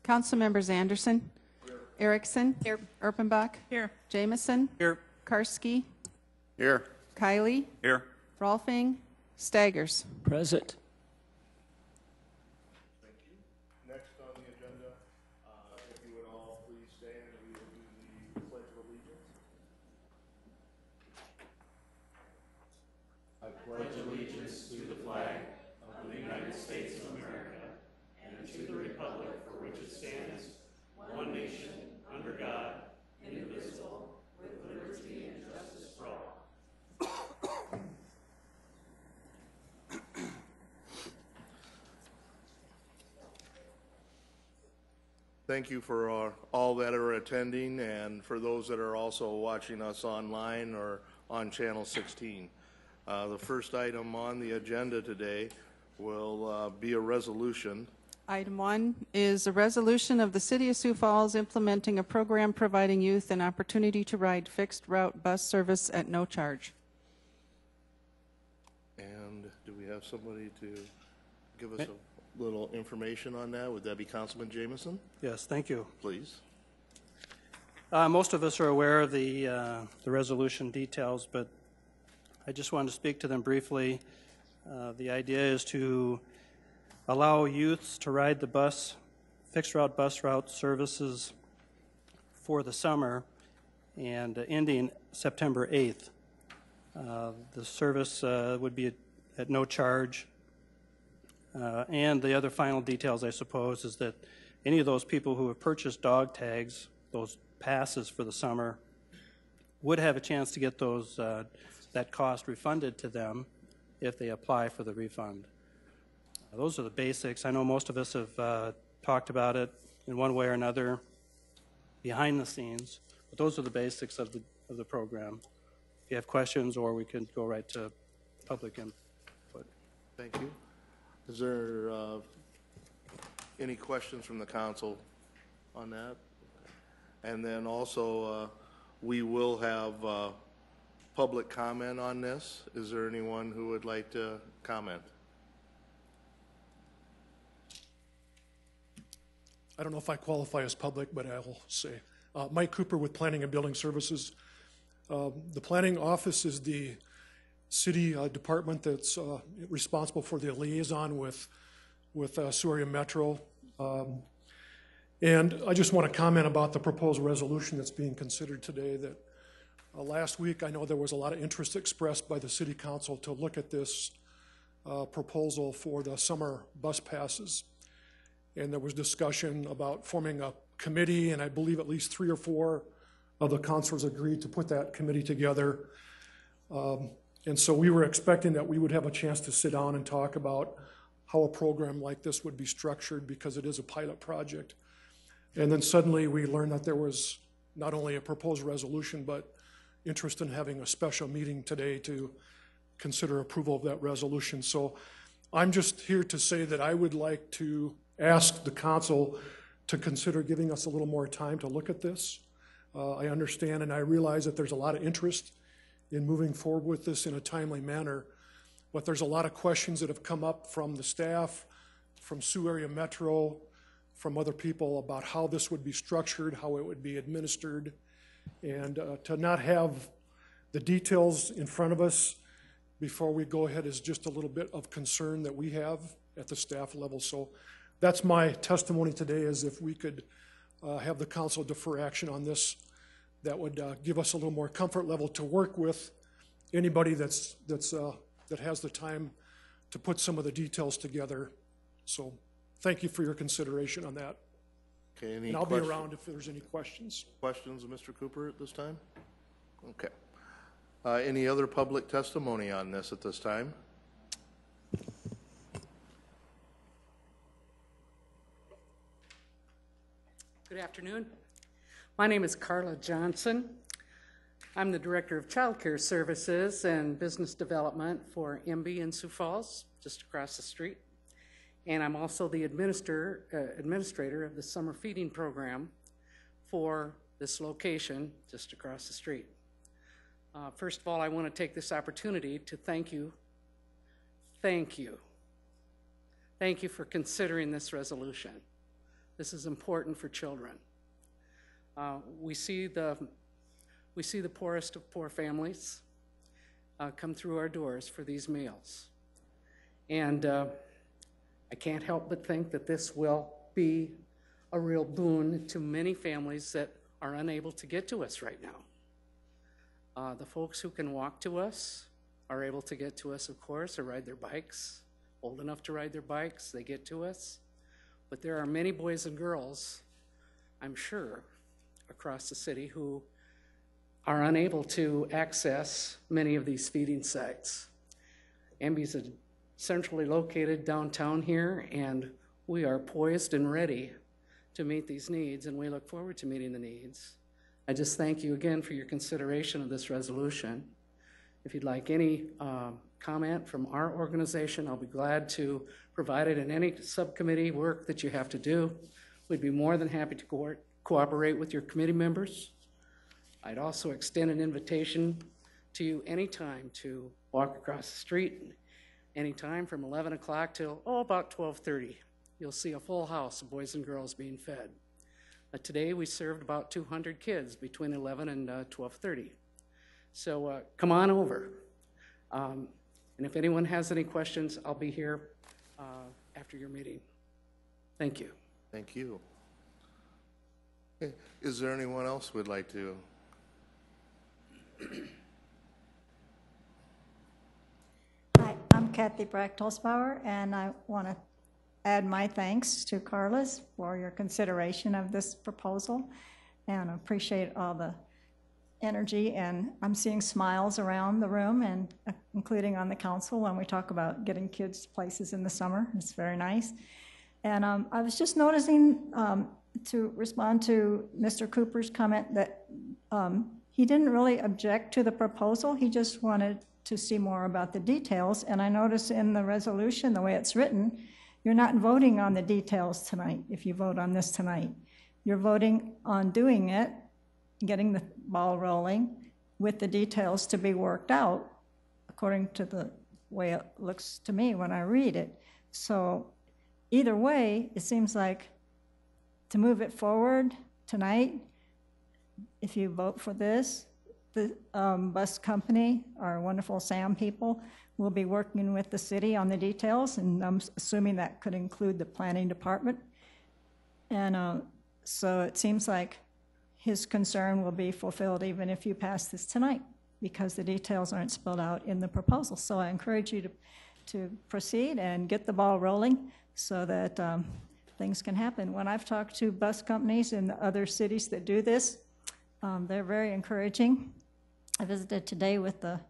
Council members Anderson. Here. Erickson. Here. Erpenbach. Here. Jameson. Here. Karski. Here. Kiley. Here. Rolfing. Staggers. Present. Thank you. Next on the agenda, if you would all please stand, we will do the Pledge of Allegiance. I pledge allegiance to the flag of the United States of America and to the republic for which it stands, one nation, under God, indivisible, with liberty and justice for all. Thank you for all that are attending, and for those that are also watching us online or on Channel 16. The first item on the agenda today will be a resolution. Item 1 is a resolution of the City of Sioux Falls implementing a program providing youth an opportunity to ride fixed route bus service at no charge. And do we have somebody to give us a little information on that? Would that be Councilman Jameson? Yes, thank you. Please. Most of us are aware of the resolution details, but I just wanted to speak to them briefly. The idea is to allow youths to ride the bus, fixed route bus route services for the summer and ending September 8th. The service would be at no charge. And the other final details, I suppose, is that any of those people who have purchased dog tags, those passes for the summer, would have a chance to get those that cost refunded to them if they apply for the refund. Those are the basics. I know most of us have talked about it in one way or another behind the scenes, but those are the basics of the program. If you have questions, or we can go right to public input. Thank you. Is there any questions from the council on that? And then also, we will have public comment on this. Is there anyone who would like to comment? I don't know if I qualify as public, but I will say. Mike Cooper with Planning and Building Services. The planning office is the city department that's responsible for the liaison with Sioux Area Metro. And I just want to comment about the proposed resolution that's being considered today. That last week, I know there was a lot of interest expressed by the city council to look at this proposal for the summer bus passes. And there was discussion about forming a committee, and I believe at least 3 or 4 of the councilors agreed to put that committee together. And so we were expecting that we would have a chance to sit down and talk about how a program like this would be structured, because it is a pilot project. And then suddenly we learned that there was not only a proposed resolution, but interest in having a special meeting today to consider approval of that resolution. So I'm just here to say that I would like to ask the council to consider giving us a little more time to look at this. I understand and I realize that there's a lot of interest in moving forward with this in a timely manner, but there's a lot of questions that have come up from the staff, from Sioux Area Metro, from other people about how this would be structured, how it would be administered, and to not have the details in front of us before we go ahead is just a little bit of concern that we have at the staff level. So that's my testimony today, is if we could have the council defer action on this, that would give us a little more comfort level to work with anybody that has the time to put some of the details together. So thank you for your consideration on that. Okay, and I'll be around if there's any questions. Questions of Mr. Cooper at this time? Okay. Any other public testimony on this at this time? Good afternoon. My name is Carla Johnson. I'm the Director of Child Care Services and Business Development for MB in Sioux Falls, just across the street. And I'm also the administrator of the summer feeding program for this location, just across the street. First of all, I want to take this opportunity to thank you. Thank you. Thank you for considering this resolution. This is important for children. We see the poorest of poor families come through our doors for these meals. And I can't help but think that this will be a real boon to many families that are unable to get to us right now. The folks who can walk to us are able to get to us, of course, or ride their bikes. Old enough to ride their bikes, they get to us. But there are many boys and girls, I'm sure, across the city who are unable to access many of these feeding sites. MB's centrally located downtown here, and we are poised and ready to meet these needs, and we look forward to meeting the needs. I just thank you again for your consideration of this resolution. If you'd like any comment from our organization, I'll be glad to provide it in any subcommittee work that you have to do. We'd be more than happy to cooperate with your committee members. I'd also extend an invitation to you anytime to walk across the street, anytime from 11 o'clock till about 12:30. You'll see a full house of boys and girls being fed. Today we served about 200 kids between 11 and 12:30. So come on over. And if anyone has any questions, I'll be here after your meeting. Thank you. Thank you. Okay. Is there anyone else who would like to? Hi, I'm Kathy Brachtolsbauer, and I want to add my thanks to Carlos for your consideration of this proposal, and I appreciate all the energy, and I'm seeing smiles around the room, and including on the council when we talk about getting kids places in the summer. It's very nice. And I was just noticing, to respond to Mr. Cooper's comment, that he didn't really object to the proposal. He just wanted to see more about the details. And I notice in the resolution, the way it's written, you're not voting on the details tonight if you vote on this tonight. You're voting on doing it, getting the ball rolling with the details to be worked out according to the way it looks to me when I read it. So either way, it seems like to move it forward tonight, if you vote for this, the bus company, our wonderful SAM people, will be working with the city on the details, and I'm assuming that could include the planning department. And so it seems like his concern will be fulfilled even if you pass this tonight, because the details aren't spelled out in the proposal. So I encourage you to proceed and get the ball rolling so that things can happen. When I've talked to bus companies in other cities that do this, they're very encouraging. I visited today with the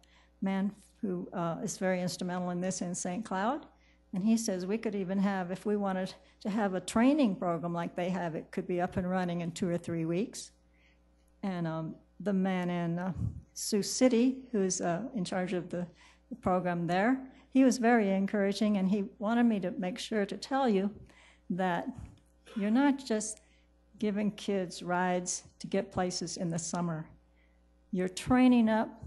man who is very instrumental in this in St. Cloud, and he says we could even have, if we wanted to have a training program like they have, it could be up and running in 2 or 3 weeks. And the man in Sioux City, who's in charge of the program there, he was very encouraging, and he wanted me to make sure to tell you that you're not just giving kids rides to get places in the summer. You're training up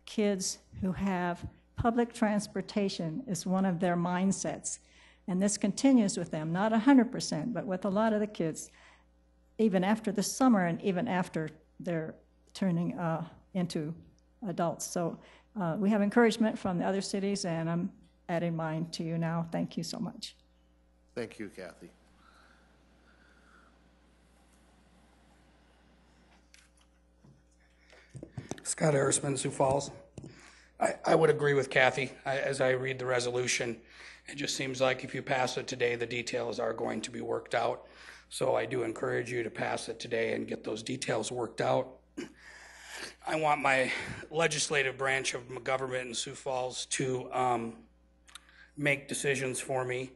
kids who have public transportation as one of their mindsets. And this continues with them, not 100%, but with a lot of the kids, even after the summer and even after they're turning into adults. So we have encouragement from the other cities, and I'm adding mine to you now. Thank you so much. Thank you, Kathy. Scott Harrisman, Sioux Falls. I would agree with Kathy. As I read the resolution, it just seems like if you pass it today, the details are going to be worked out. So I do encourage you to pass it today and get those details worked out. I want my legislative branch of my government in Sioux Falls to make decisions for me.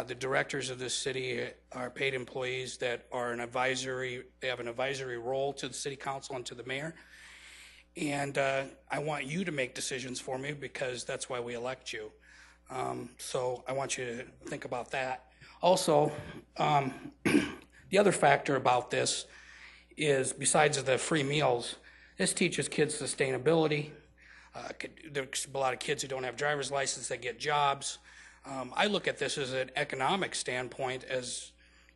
The directors of this city are paid employees that are they have an advisory role to the city council and to the mayor. And I want you to make decisions for me because that's why we elect you. So I want you to think about that. Also, the other factor about this is, besides the free meals, this teaches kids sustainability. There's a lot of kids who don't have driver's license that get jobs. I look at this as an economic standpoint, as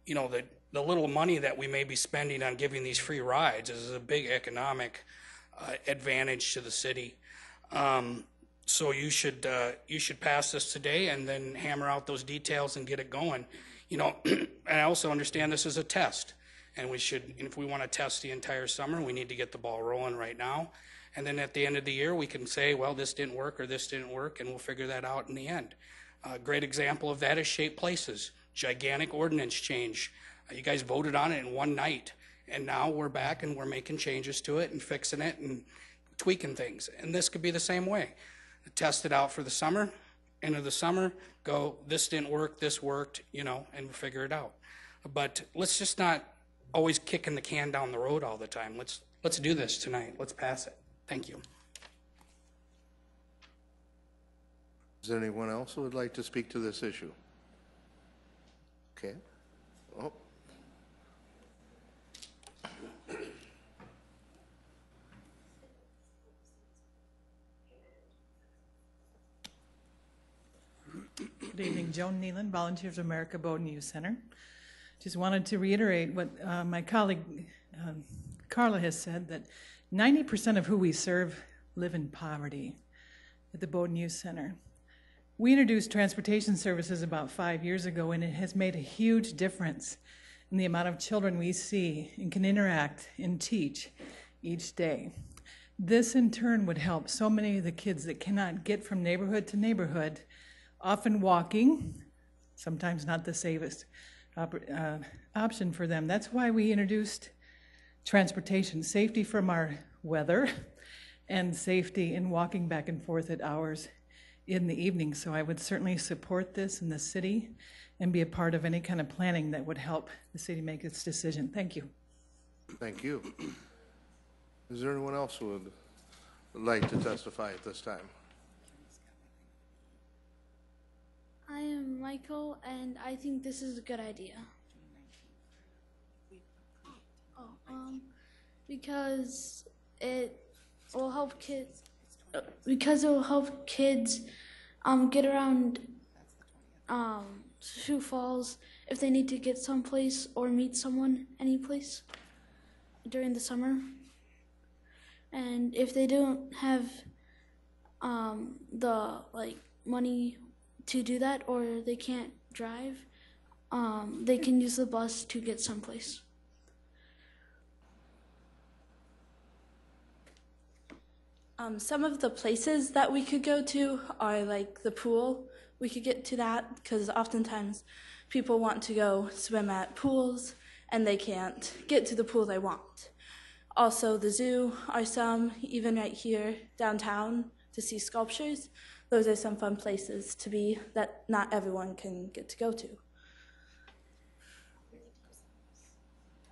you know, the little money that we may be spending on giving these free rides is a big economic advantage to the city. So you should pass this today and then hammer out those details and get it going. You know, and I also understand this is a test, and if we want to test the entire summer, we need to get the ball rolling right now. And then at the end of the year, we can say, well, this didn't work or this didn't work, and we'll figure that out in the end. A great example of that is Shaped Places. Gigantic ordinance change. You guys voted on it in one night, and now we're back and we're making changes to it and fixing it and tweaking things. And this could be the same way. Test it out for the summer, end of the summer, go, this didn't work, this worked, you know, and we'll figure it out. But let's just not always kicking the can down the road all the time. Let's do this tonight. Let's pass it. Thank you. Is there anyone else who would like to speak to this issue? Okay. Oh. Good evening, Joan Nealon, Volunteers of America Bowdoin Youth Center. Just wanted to reiterate what my colleague Carla has said, that 90% of who we serve live in poverty at the Bowdoin Youth Center. We introduced transportation services about 5 years ago, and it has made a huge difference in the amount of children we see and can interact and teach each day. This in turn would help so many of the kids that cannot get from neighborhood to neighborhood, often walking, sometimes not the safest option for them. That's why we introduced transportation, safety from our weather and safety in walking back and forth at hours in the evening. So I would certainly support this in the city and be a part of any kind of planning that would help the city make its decision. Thank you. Thank you. Is there anyone else who would like to testify at this time? I am Michael, and I think this is a good idea. Because it will help kids. Because it will help kids get around Sioux Falls if they need to get someplace or meet someone any place during the summer. And if they don't have the money to do that, or they can't drive, they can use the bus to get someplace. Some of the places that we could go to are like the pool. We could get to that because oftentimes people want to go swim at pools and they can't get to the pool they want. Also, the zoo are some, even right here downtown to see sculptures. Those are some fun places to be that not everyone can get to go to.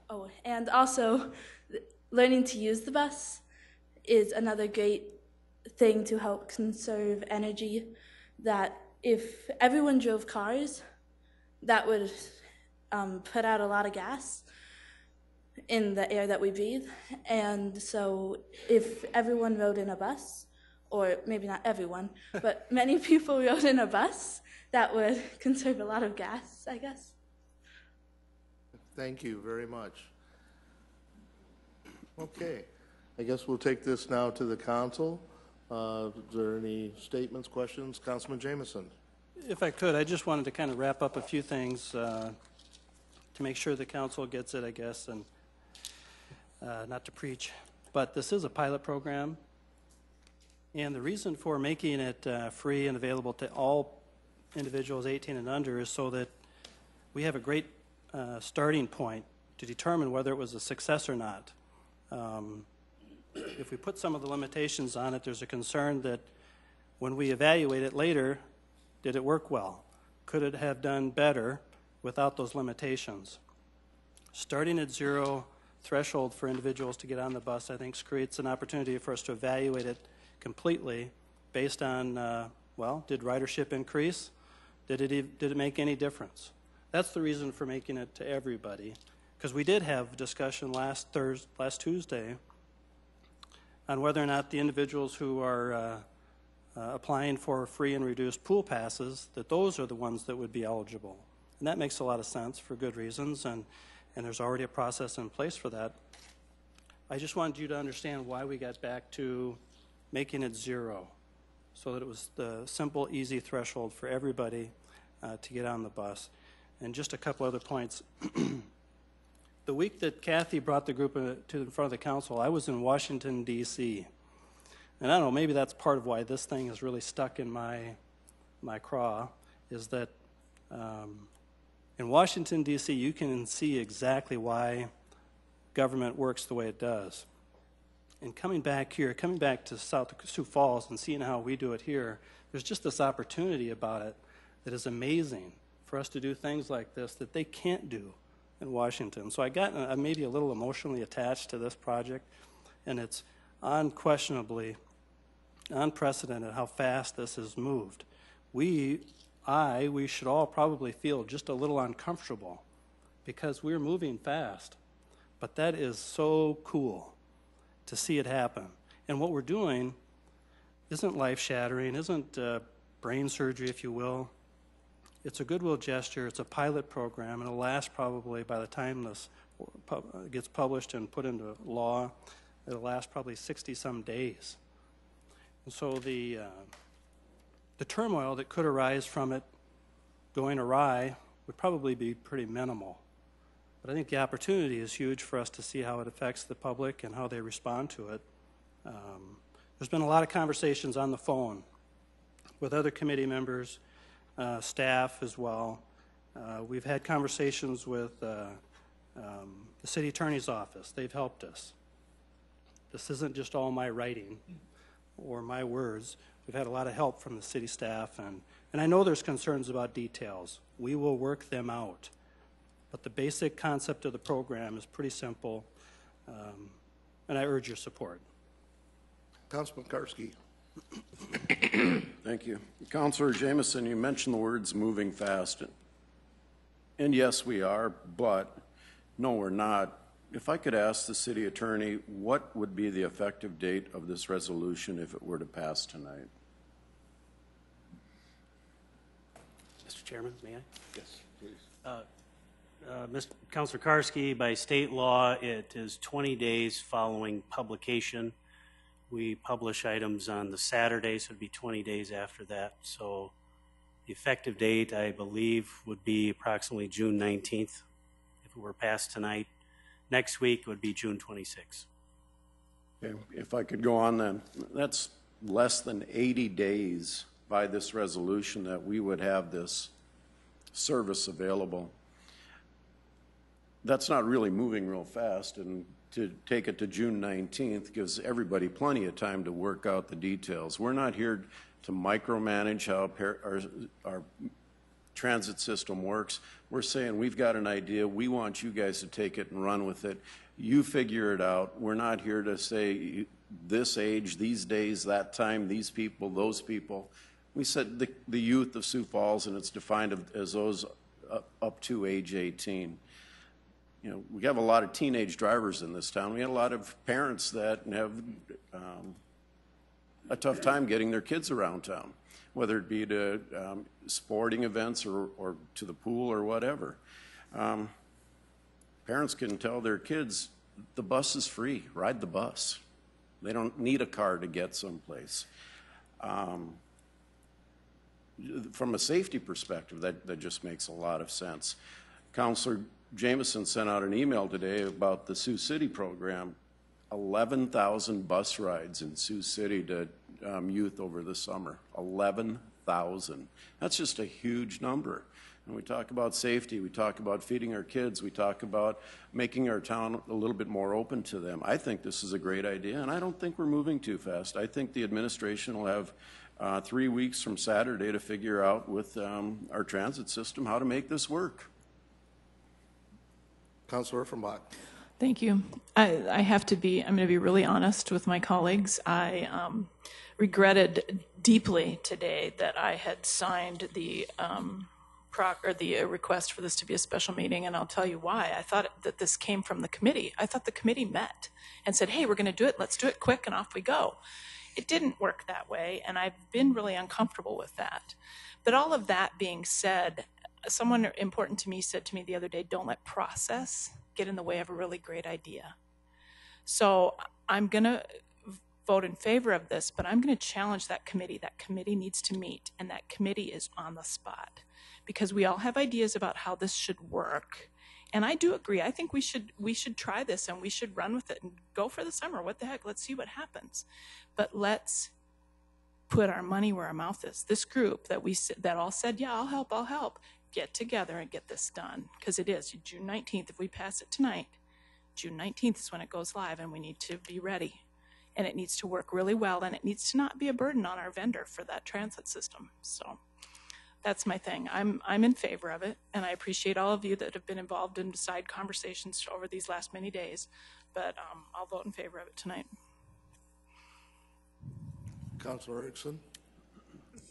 Oh, and also learning to use the bus is another great thing to help conserve energy, that if everyone drove cars, that would put out a lot of gas in the air that we breathe. And so if everyone rode in a bus, or maybe not everyone, but many people rode in a bus, that would conserve a lot of gas, I guess. Thank you very much. Okay. I guess we'll take this now to the council. Is there any statements, questions? Councilman Jameson. If I could, I just wanted to kind of wrap up a few things to make sure the council gets it, I guess, and not to preach. But this is a pilot program, and the reason for making it free and available to all individuals 18 and under is so that we have a great starting point to determine whether it was a success or not. If we put some of the limitations on it, there's a concern that when we evaluate it later, did it work well? Could it have done better without those limitations? Starting at zero threshold for individuals to get on the bus, I think, creates an opportunity for us to evaluate it completely based on, well, did ridership increase? Did it make any difference? That's the reason for making it to everybody, because we did have discussion last Tuesday on whether or not the individuals who are applying for free and reduced pool passes, that those are the ones that would be eligible. And that makes a lot of sense for good reasons, and there's already a process in place for that. I just wanted you to understand why we got back to making it 0, so that it was the simple, easy threshold for everybody to get on the bus. And just a couple other points. The week that Kathy brought the group to in front of the council, I was in Washington, D.C. And I don't know, maybe that's part of why this thing is really stuck in my craw, is that in Washington, D.C., you can see exactly why government works the way it does. And coming back here, coming back to Sioux Falls and seeing how we do it here, there's just this opportunity about it that is amazing for us to do things like this that they can't do in Washington. So I got maybe a little emotionally attached to this project, and it's unquestionably unprecedented how fast this has moved. We should all probably feel just a little uncomfortable because we're moving fast. But that is so cool to see it happen. And what we're doing isn't life-shattering, isn't brain surgery, if you will. It's a goodwill gesture. It's a pilot program, and it'll last probably, by the time this gets published and put into law, it'll last probably 60-some days. And so the turmoil that could arise from it going awry would probably be pretty minimal. But I think the opportunity is huge for us to see how it affects the public and how they respond to it. There's been a lot of conversations on the phone with other committee members, staff as well. We've had conversations with the city attorney's office. They've helped us. This isn't just all my writing or my words. We've had a lot of help from the city staff, and I know there's concerns about details. We will work them out. But the basic concept of the program is pretty simple, and I urge your support. Councilman Karski. Thank you. Councilor Jamison, you mentioned the words moving fast. And yes, we are, but no, we're not. If I could ask the city attorney, what would be the effective date of this resolution if it were to pass tonight? Mr. Chairman, may I? Yes, please. Mr. Councilor Karski, by state law, it is 20 days following publication. We publish items on the Saturday, so it'd be 20 days after that. So the effective date, I believe, would be approximately June 19th. If it were passed tonight, next week would be June 26th. Okay, if I could go on then, that's less than 80 days by this resolution that we would have this service available. That's not really moving real fast, and to take it to June 19th gives everybody plenty of time to work out the details. We're not here to micromanage how our transit system works. We're saying we've got an idea. We want you guys to take it and run with it. You figure it out. We're not here to say this age, these days, that time, these people, those people. We said the youth of Sioux Falls, and it's defined as those up to age 18. You know, we have a lot of teenage drivers in this town. We have a lot of parents that have a tough time getting their kids around town, whether it be to sporting events or to the pool or whatever. Parents can tell their kids, the bus is free, ride the bus. They don't need a car to get someplace. From a safety perspective, that just makes a lot of sense. Councilor Jamison sent out an email today about the Sioux City program. 11,000 bus rides in Sioux City to youth over the summer. 11,000. That's just a huge number. And we talk about safety, we talk about feeding our kids, we talk about making our town a little bit more open to them. I think this is a great idea, and I don't think we're moving too fast. I think the administration will have 3 weeks from Saturday to figure out with our transit system how to make this work. Councilor Offenbach. Thank you. I'm going to be really honest with my colleagues. I regretted deeply today that I had signed the request for this to be a special meeting, and I'll tell you why. I thought that this came from the committee. I thought the committee met and said, hey, we're going to do it. Let's do it quick, and off we go. It didn't work that way, and I've been really uncomfortable with that. But all of that being said, someone important to me said to me the other day, don't let process get in the way of a really great idea. So I'm going to vote in favor of this, but I'm going to challenge that committee. That committee needs to meet, and that committee is on the spot, because we all have ideas about how this should work. And I do agree. I think we should try this, and we should run with it and go for the summer. What the heck? Let's see what happens. But let's put our money where our mouth is. This group that all said, yeah, I'll help, get together and get this done, because it is June 19th. If we pass it tonight, June 19th is when it goes live, and we need to be ready. And it needs to work really well, and it needs to not be a burden on our vendor for that transit system. So that's my thing. I'm in favor of it, and I appreciate all of you that have been involved in side conversations over these last many days. But I'll vote in favor of it tonight. Councilor Erickson.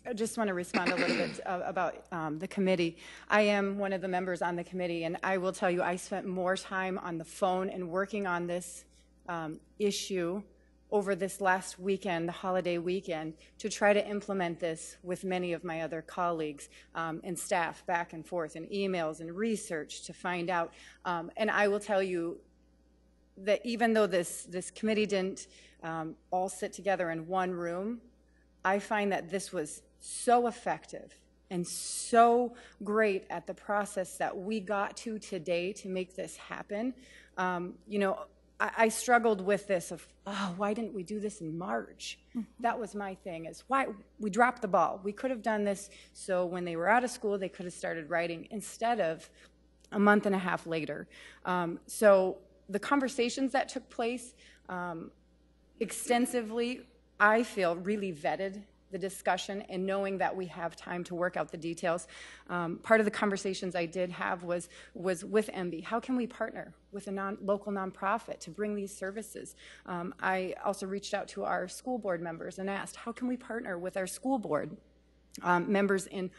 I just want to respond a little bit about the committee. I am one of the members on the committee, and I will tell you I spent more time on the phone and working on this issue over this last weekend, the holiday weekend, to try to implement this with many of my other colleagues and staff, back and forth, and emails and research to find out. And I will tell you that even though this committee didn't all sit together in one room, I find that this was so effective and so great at the process that we got to today to make this happen. You know, I struggled with this of, oh, why didn't we do this in March? That was my thing, is why we dropped the ball. We could have done this so when they were out of school, they could have started writing instead of a month and a half later. So the conversations that took place extensively, I feel, really vetted the discussion, and knowing that we have time to work out the details. Part of the conversations I did have was with MB. How can we partner with a local nonprofit to bring these services? I also reached out to our school board members and asked, how can we partner with our school board members in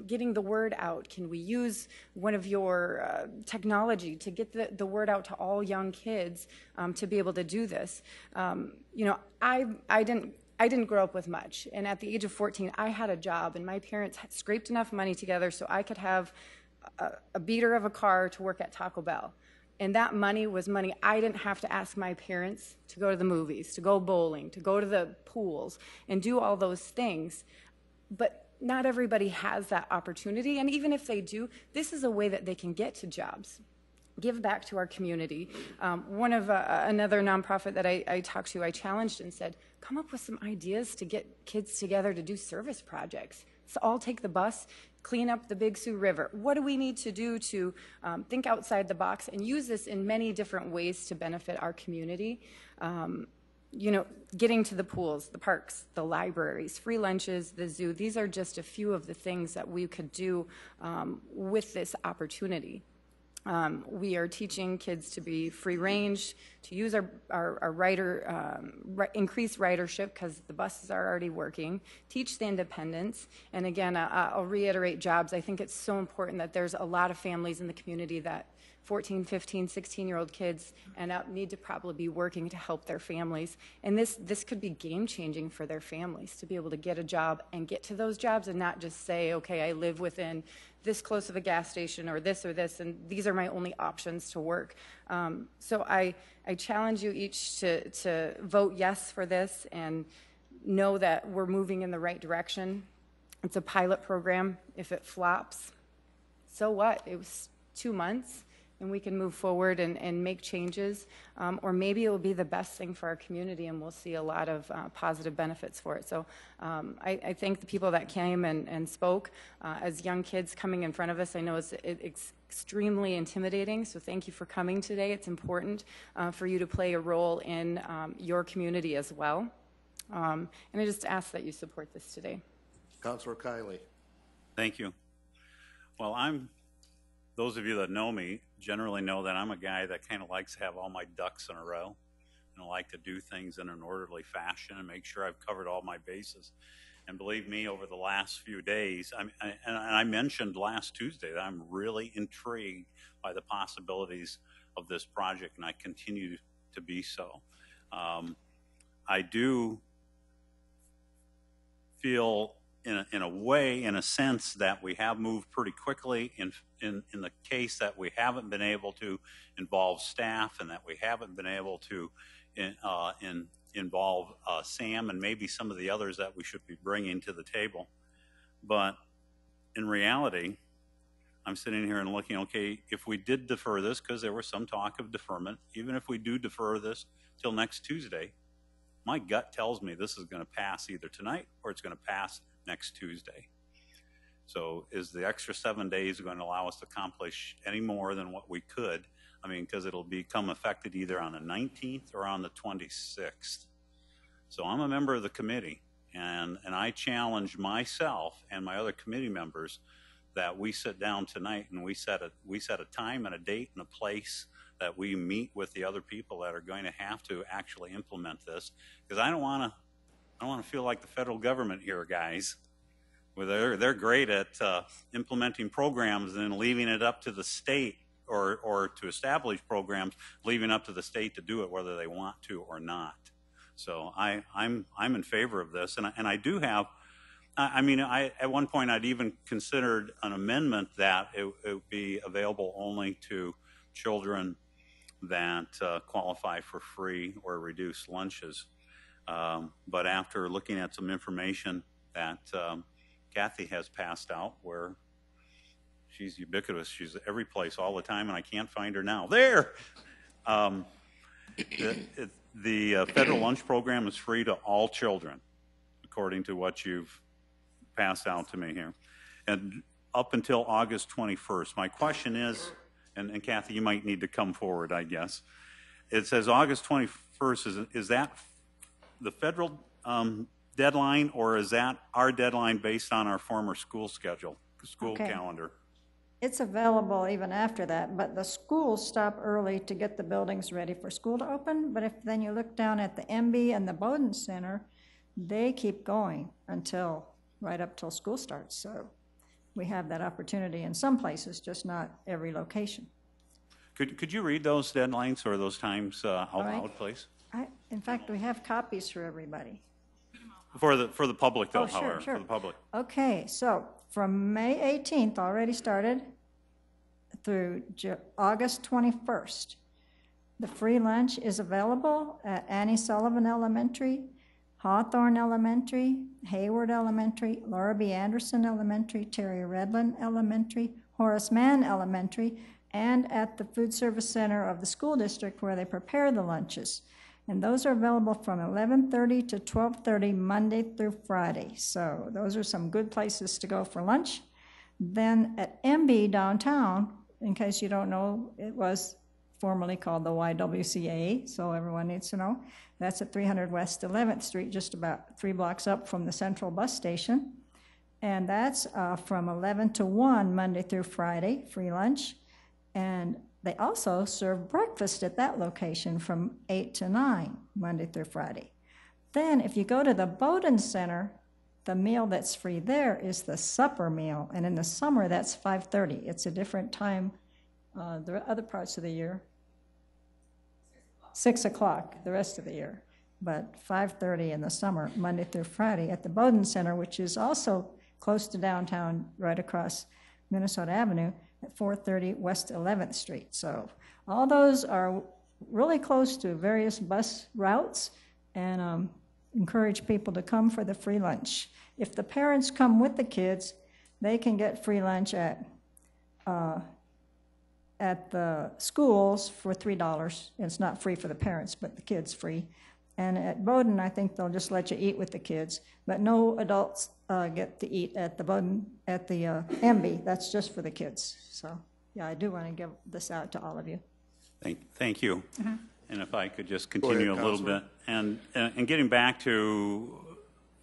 getting the word out? Can we use one of your technology to get the word out to all young kids to be able to do this? You know, I didn't grow up with much, and at the age of 14, I had a job, and my parents had scraped enough money together so I could have a beater of a car to work at Taco Bell. And that money was money I didn't have to ask my parents to go to the movies, to go bowling, to go to the pools, and do all those things. But not everybody has that opportunity, and even if they do, this is a way that they can get to jobs, give back to our community. Another nonprofit that I talked to, I challenged and said, come up with some ideas to get kids together to do service projects. So all take the bus, clean up the Big Sioux River. What do we need to do to think outside the box and use this in many different ways to benefit our community? You know, getting to the pools, the parks, the libraries, free lunches, the zoo. These are just a few of the things that we could do with this opportunity. We are teaching kids to be free range, to use our increase ridership because the buses are already working, teach the independence. And again, I'll reiterate jobs. I think it's so important that there's a lot of families in the community that 14, 15, 16-year-old kids need to probably be working to help their families. And this could be game-changing for their families to be able to get a job and get to those jobs and not just say, okay, I live within this close of a gas station or this, and these are my only options to work. So I challenge you each to vote yes for this and know that we're moving in the right direction. It's a pilot program. If it flops, so what? It was 2 months. And we can move forward and make changes, or maybe it will be the best thing for our community and we'll see a lot of positive benefits for it. So I thank the people that came and spoke. As young kids coming in front of us, I know it's extremely intimidating, so thank you for coming today. It's important for you to play a role in your community as well. And I just ask that you support this today. Councilor Kiley. Thank you. Well, those of you that know me generally know that I'm a guy that kind of likes to have all my ducks in a row, and I like to do things in an orderly fashion and make sure I've covered all my bases. And believe me, over the last few days, I mentioned last Tuesday that I'm really intrigued by the possibilities of this project, and I continue to be so. I do feel in a way, in a sense, that we have moved pretty quickly in the case that we haven't been able to involve staff and that we haven't been able to involve Sam and maybe some of the others that we should be bringing to the table. But in reality, I'm sitting here and looking, okay, if we did defer this, because there was some talk of deferment, even if we do defer this till next Tuesday, my gut tells me this is going to pass either tonight or it's going to pass next Tuesday. So is the extra 7 days going to allow us to accomplish any more than what we could? I mean, because it'll become effective either on the 19th or on the 26th. So I'm a member of the committee, and I challenge myself and my other committee members that we sit down tonight and we set a time and a date and a place that we meet with the other people that are going to have to actually implement this, because I don't want to feel like the federal government here, guys. Where they're great at implementing programs and then leaving it up to the state, or to establish programs, leaving up to the state to do it whether they want to or not. So I'm in favor of this, and I do have. I mean, at one point I'd even considered an amendment that it would be available only to children that qualify for free or reduced lunches. But after looking at some information that Kathy has passed out, where she's ubiquitous, she's every place all the time, and I can't find her now. There! The federal lunch program is free to all children, according to what you've passed out to me here, and up until August 21st. My question is, and Kathy, you might need to come forward, I guess. It says August 21st. Is that the federal deadline, or is that our deadline based on our former school schedule, school calendar? It's available even after that, but the schools stop early to get the buildings ready for school to open. But if then you look down at the MB and the Bowden Center, they keep going until right up till school starts. So we have that opportunity in some places, just not every location. Could you read those deadlines or those times out loud, please? In fact, we have copies for everybody. For the public, though, sure, however, sure. for the public. Okay, so from May 18th already started through August 21st. The free lunch is available at Annie Sullivan Elementary, Hawthorne Elementary, Hayward Elementary, Laura B. Anderson Elementary, Terry Redlin Elementary, Horace Mann Elementary, and at the Food Service Center of the school district where they prepare the lunches. And those are available from 11:30 to 12:30 Monday through Friday. So those are some good places to go for lunch. Then at MB downtown, in case you don't know, it was formerly called the YWCA, so everyone needs to know. That's at 300 West 11th Street, just about 3 blocks up from the central bus station. And that's from 11 to 1 Monday through Friday, free lunch. And they also serve breakfast at that location from 8 to 9, Monday through Friday. Then if you go to the Bowden Center, the meal that's free there is the supper meal. And in the summer, that's 5:30. It's a different time the other parts of the year. 6 o'clock the rest of the year. But 5:30 in the summer, Monday through Friday, at the Bowden Center, which is also close to downtown, right across Minnesota Avenue, at 430 West 11th Street. So all those are really close to various bus routes, and encourage people to come for the free lunch. If the parents come with the kids, they can get free lunch at the schools for $3. It's not free for the parents, but the kids free. And at Bowden, I think they'll just let you eat with the kids, but no adults get to eat at the Bowden, at the MB. That's just for the kids. So, yeah, I do want to give this out to all of you. Thank you. Mm-hmm. And if I could just continue a little bit, and getting back to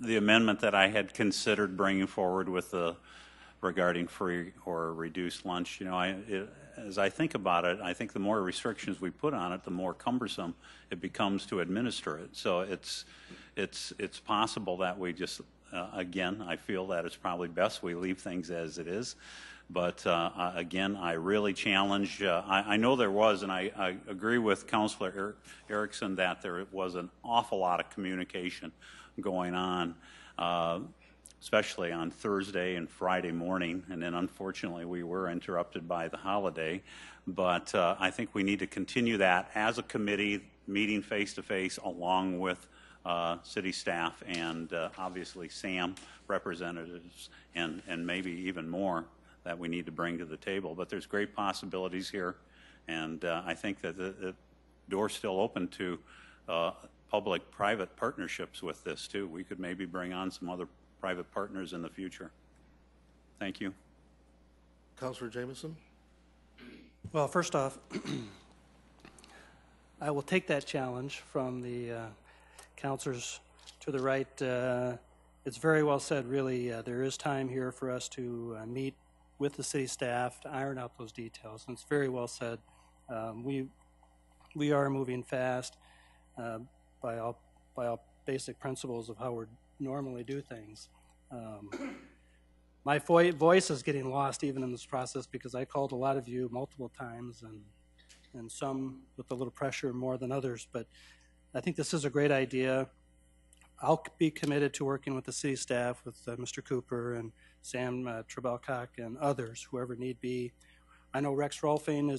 the amendment that I had considered bringing forward with the regarding free or reduced lunch, you know, as I think about it, I think the more restrictions we put on it, the more cumbersome it becomes to administer it. So it's possible that we just again, I feel that it's probably best we leave things as it is. But again, I really challenge, I know there was, and I agree with Councilor Erickson that there was an awful lot of communication going on especially on Thursday and Friday morning, and then unfortunately we were interrupted by the holiday. But I think we need to continue that as a committee, meeting face-to-face along with city staff and obviously SAM representatives and maybe even more that we need to bring to the table. But there's great possibilities here, and I think that the door's still open to public-private partnerships with this too. We could maybe bring on some other private partners in the future. Thank you. Councilor Jameson? Well, first off, I will take that challenge from the councilors to the right. It's very well said, really. There is time here for us to meet with the city staff to iron out those details, and it's very well said. We are moving fast by all basic principles of how we normally do things. My voice is getting lost even in this process because I called a lot of you multiple times, and some with a little pressure more than others, but I think this is a great idea. I'll be committed to working with the city staff, with Mr. Cooper and Sam Trebelcock and others, whoever need be. I know Rex Rolfing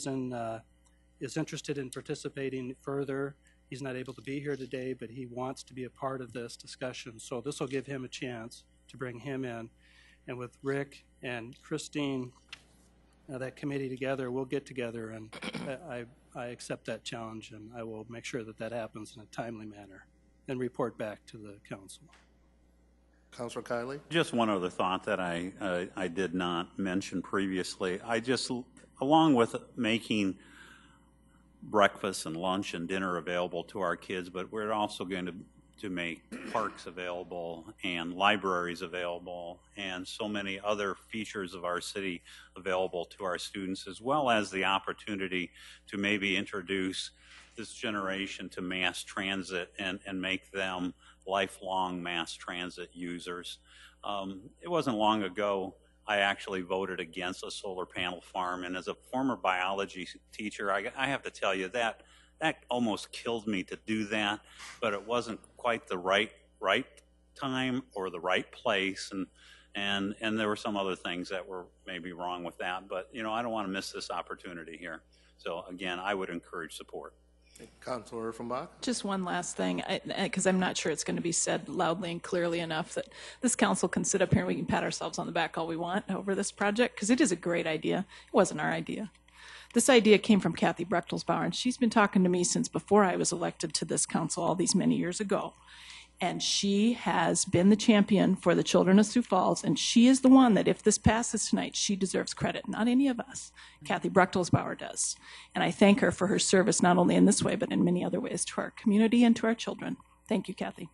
is interested in participating further. He's not able to be here today, but he wants to be a part of this discussion. So this will give him a chance to bring him in. And with Rick and Christine, that committee together, we'll get together, and I accept that challenge, and I will make sure that that happens in a timely manner and report back to the council. Councilor Kiley? Just one other thought that I did not mention previously. Along with making breakfast and lunch and dinner available to our kids, but we're also going to make parks available and libraries available and so many other features of our city available to our students, as well as the opportunity to maybe introduce this generation to mass transit and make them lifelong mass transit users. It wasn't long ago I actually voted against a solar panel farm, and as a former biology teacher, I have to tell you that almost killed me to do that, but it wasn't quite the right time or the right place, and there were some other things that were maybe wrong with that, but I don't want to miss this opportunity here. So again, I would encourage support. Councilor Offenbach? Just one last thing, because I'm not sure it's going to be said loudly and clearly enough that this council can sit up here and we can pat ourselves on the back all we want over this project, because it is a great idea. It wasn't our idea. This idea came from Kathy Brechtelsbauer, and she's been talking to me since before I was elected to this council all these many years ago. And she has been the champion for the children of Sioux Falls, and she is the one that if this passes tonight, she deserves credit, not any of us. Kathy Brechtelsbauer does. And I thank her for her service not only in this way, but in many other ways to our community and to our children. Thank you, Kathy.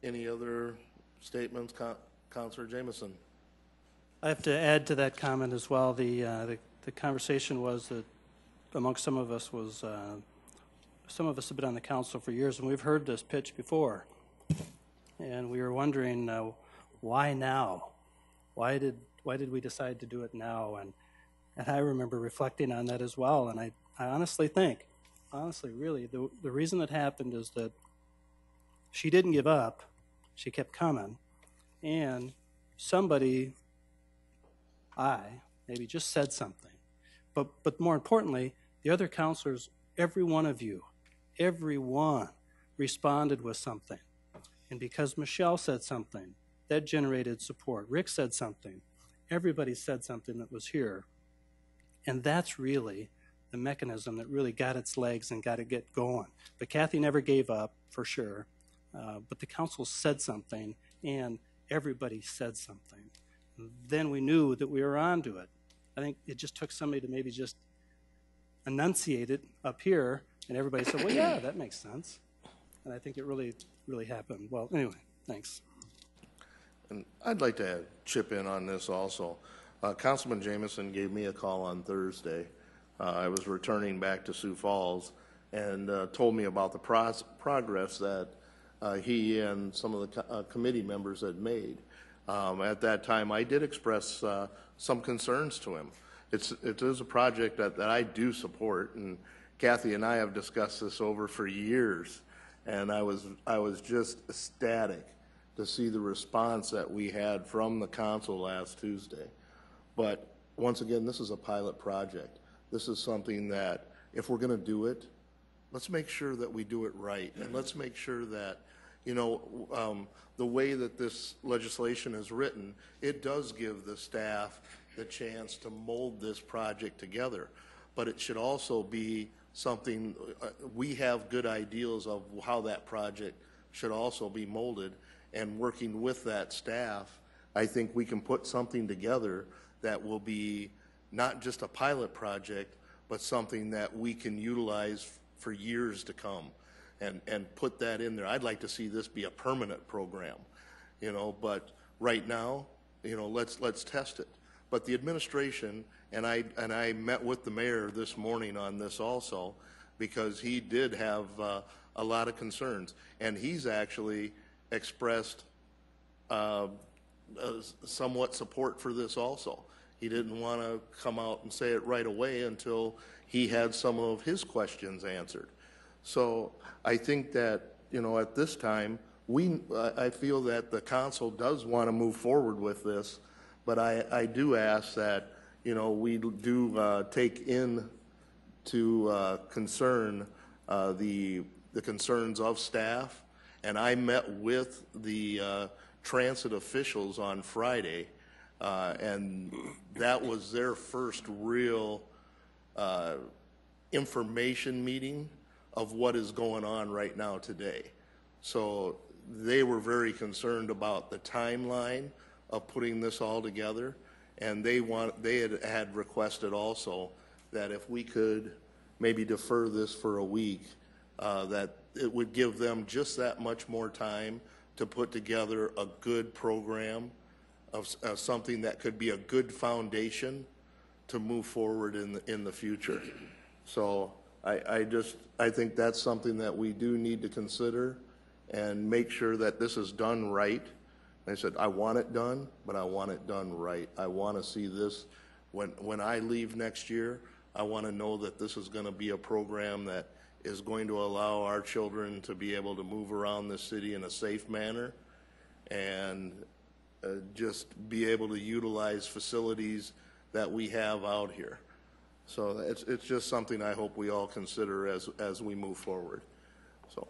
Any other statements, Councilor Jameson? I have to add to that comment as well. The conversation was that amongst some of us have been on the council for years, and we've heard this pitch before. And we were wondering, why now? Why did we decide to do it now? And I remember reflecting on that as well. And I honestly think, really, the reason that happened is that she didn't give up. She kept coming. And somebody, maybe just said something. But more importantly, the other counselors, every one of you, everyone responded with something. And because Michelle said something, that generated support. Rick said something. Everybody said something that was here. And that's really the mechanism that really got its legs and got it get going. But Kathy never gave up, for sure. But the council said something, and everybody said something. And then we knew that we were onto it. I think it just took somebody to maybe just enunciate it up here, and everybody said, well, yeah, that makes sense. And I think it really, really happened. Well, anyway, thanks. And I'd like to chip in on this also. Councilman Jameson gave me a call on Thursday. I was returning back to Sioux Falls and told me about the progress that he and some of the committee members had made. At that time, I did express some concerns to him. It is a project that I do support, and Kathy and I have discussed this over for years. And I was just ecstatic to see the response that we had from the council last Tuesday. But once again, this is a pilot project. This is something that, if we're going to do it, let's make sure that we do it right. And let's make sure that, you know, the way that this legislation is written, it does give the staff the chance to mold this project together. But it should also be something, we have good ideas of how that project should also be molded. And working with that staff, I think we can put something together that will be not just a pilot project, but something that we can utilize for years to come, and put that in there. I'd like to see this be a permanent program, you know, but right now, you know, let's test it. But the administration, and I met with the mayor this morning on this also, because he did have a lot of concerns, and he's actually expressed somewhat support for this also. He didn't want to come out and say it right away until he had some of his questions answered. So I think that, you know, at this time, I feel that the council does want to move forward with this, but I do ask that, you know, we do take in to concern the concerns of staff. And I met with the transit officials on Friday, and that was their first real information meeting of what is going on right now today. So they were very concerned about the timeline of putting this all together, and they had requested also that if we could maybe defer this for a week, that it would give them just that much more time to put together a good program of something that could be a good foundation to move forward in the future. So I think that's something that we do need to consider and make sure that this is done right. I said, I want it done, but I want it done right. I want to see this, when I leave next year, I want to know that this is going to be a program that is going to allow our children to be able to move around the city in a safe manner and just be able to utilize facilities that we have out here. So it's just something I hope we all consider as we move forward. So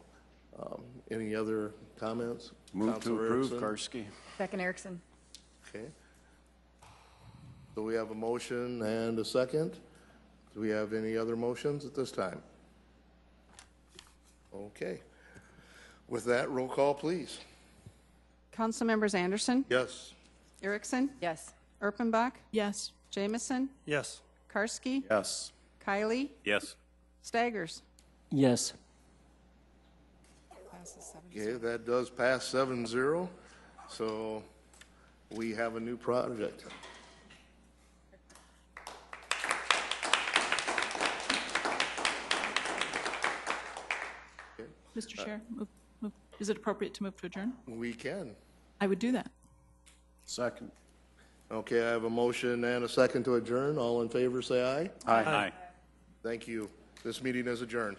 any other comments? Move Councilor to approve, Erickson? Karski. Second, Erickson. Okay. So we have a motion and a second. Do we have any other motions at this time? Okay. With that, roll call, please. Council members Anderson, Yes. Erickson, Yes. Erpenbach, Yes. Jamison, Yes. Karski, Yes. Kylie, Yes. Staggers. Yes. Okay, that does pass 7-0. So we have a new project. Mr. Chair, is it appropriate to move to adjourn? We can. I would do that. Second. Okay, I have a motion and a second to adjourn. All in favor, say aye. Aye. Aye. Thank you. This meeting is adjourned.